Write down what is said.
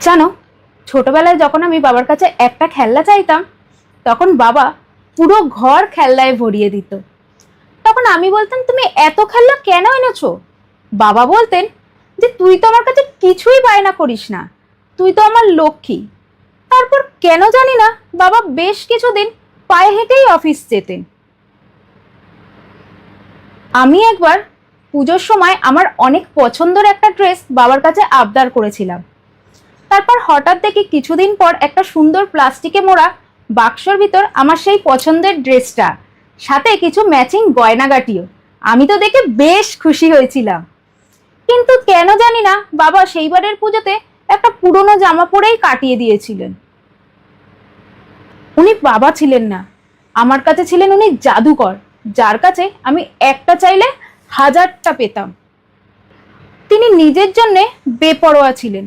জানো, ছোটবেলায় যখন আমি বাবার কাছে একটা খেলনা চাইতাম, তখন বাবা পুরো ঘর খেলনায় ভরিয়ে দিত। তখন আমি বলতাম, তুমি এত খেলনা কেন এনেছো? বাবা বলতেন যে তুই তো আমার কাছে কিছুই বায়না করিস না, তুই তো আমার লক্ষ্মী। তারপর কেন জানি না বাবা বেশ কিছুদিন পায়ে হেঁটেই অফিস যেতেন। আমি একবার পুজোর সময় আমার অনেক পছন্দের একটা ড্রেস বাবার কাছে আবদার করেছিলাম। তারপর হঠাৎ দেখি কিছুদিন পর একটা সুন্দর প্লাস্টিকে মোড়া বাক্সর ভিতর আমার সেই পছন্দের ড্রেসটা, সাথে কিছু ম্যাচিং গয়নাগাটিও। আমি তো দেখে বেশ খুশি হয়েছিলাম। কিন্তু কেন জানি না বাবা সেইবারের পুজোতে একটা পুরনো জামা পরেই কাটিয়ে দিয়েছিলেন। উনি বাবা ছিলেন না, আমার কাছে ছিলেন উনি জাদুকর, যার কাছে আমি একটা চাইলে হাজারটা পেতাম। তিনি নিজের জন্যে বেপরোয়া ছিলেন,